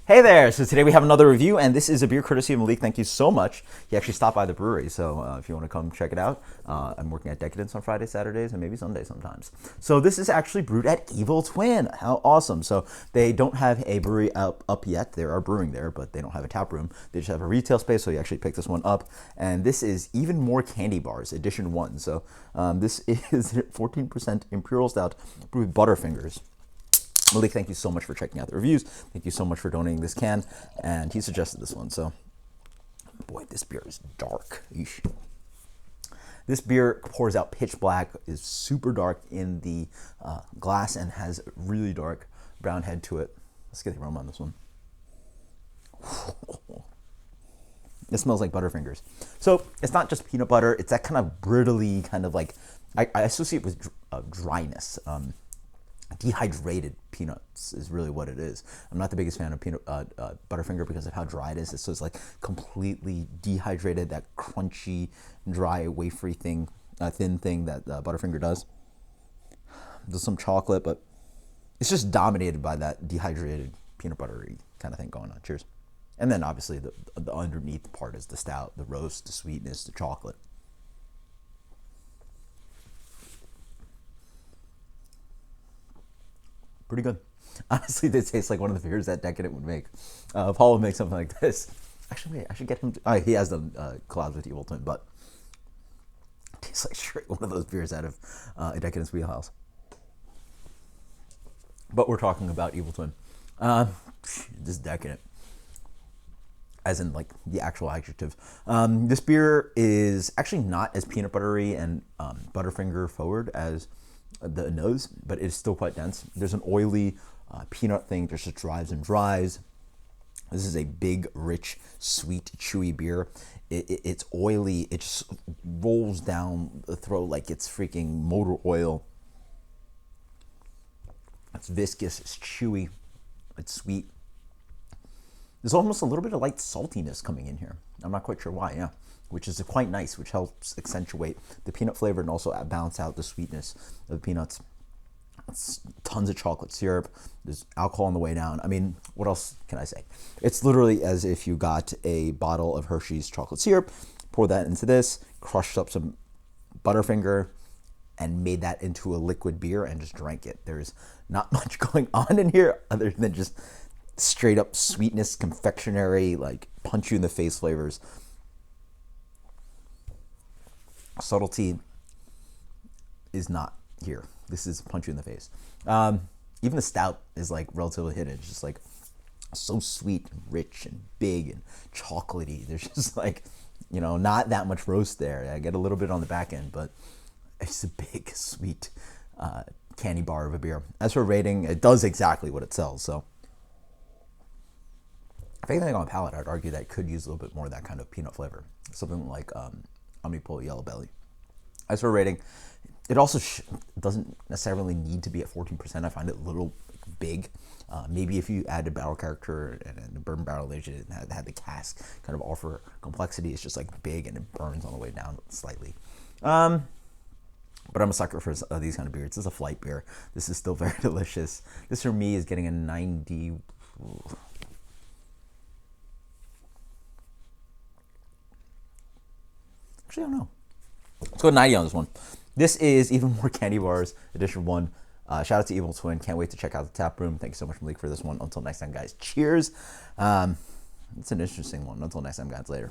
Hey there! So today we have another review, and this is a beer courtesy of Malik. Thank you so much. He actually stopped by the brewery, so if you want to come check it out, I'm working at Decadence on Fridays, Saturdays, and maybe Sundays sometimes. So this is actually brewed at Evil Twin. How awesome! So they don't have a brewery up yet. They are brewing there, but they don't have a tap room. They just have a retail space, so you actually pick this one up. And this is Even More Candy Bars, edition 1. So this is 14% Imperial Stout brewed with Butterfingers. Malik, thank you so much for checking out the reviews. Thank you so much for donating this can. And he suggested this one. So, boy, this beer is dark. Eesh. This beer pours out pitch black, is super dark in the glass, and has a really dark brown head to it. Let's get the aroma on this one. It smells like Butterfingers. So, it's not just peanut butter. It's that kind of brittly, kind of like, I associate with dryness. Dehydrated peanuts is really what it is. I'm not the biggest fan of peanut Butterfinger because of how dry it is. So it's like completely dehydrated, that crunchy, dry, wafery thing, thin thing that Butterfinger does. There's some chocolate, but it's just dominated by that dehydrated peanut buttery kind of thing going on. Cheers. And then obviously the underneath part is the stout, the roast, the sweetness, the chocolate. Pretty good. Honestly, this tastes like one of the beers that Decadent would make. Paul would make something like this. Actually, wait, I should get him to, he has done collabs with Evil Twin, but it tastes like straight one of those beers out of a Decadent's wheelhouse. But we're talking about Evil Twin. This is Decadent. As in, like, the actual adjective. This beer is actually not as peanut buttery and Butterfinger forward as the nose, but it's still quite dense. There's an oily peanut thing that just drives and dries. This is a big, rich, sweet, chewy beer. It's oily. It just rolls down the throat like it's freaking motor oil. It's viscous. It's chewy. It's sweet. There's almost a little bit of light saltiness coming in here. I'm not quite sure why, yeah. Which is quite nice, which helps accentuate the peanut flavor and also balance out the sweetness of the peanuts. It's tons of chocolate syrup. There's alcohol on the way down. I mean, what else can I say? It's literally as if you got a bottle of Hershey's chocolate syrup, pour that into this, crushed up some Butterfinger, and made that into a liquid beer and just drank it. There's not much going on in here other than just straight up sweetness, confectionery, like punch you in the face flavors. Subtlety is not here. This is punch you in the face. Even the stout is like relatively hidden. It's just like so sweet and rich and big and chocolatey. There's just like, you know, not that much roast there. I get a little bit on the back end, but it's a big, sweet candy bar of a beer. As for rating, it does exactly what it sells. So if anything on palate, I'd argue that it could use a little bit more of that kind of peanut flavor. Something like Omnipole Yellow Belly. As for rating, it also doesn't necessarily need to be at 14%. I find it a little big. Maybe if you add a barrel character and a bourbon barrel aged and had the cask kind of offer complexity, it's just like big and it burns on the way down slightly. But I'm a sucker for these kind of beers. This is a flight beer. This is still very delicious. This for me is getting a 90. Actually, I don't know. Let's go 90 on this one. This is Even More Candy Bars, edition 1. Shout out to Evil Twin. Can't wait to check out the tap room. Thank you so much, Malik, for this one. Until next time, guys. Cheers. It's an interesting one. Until next time, guys. Later.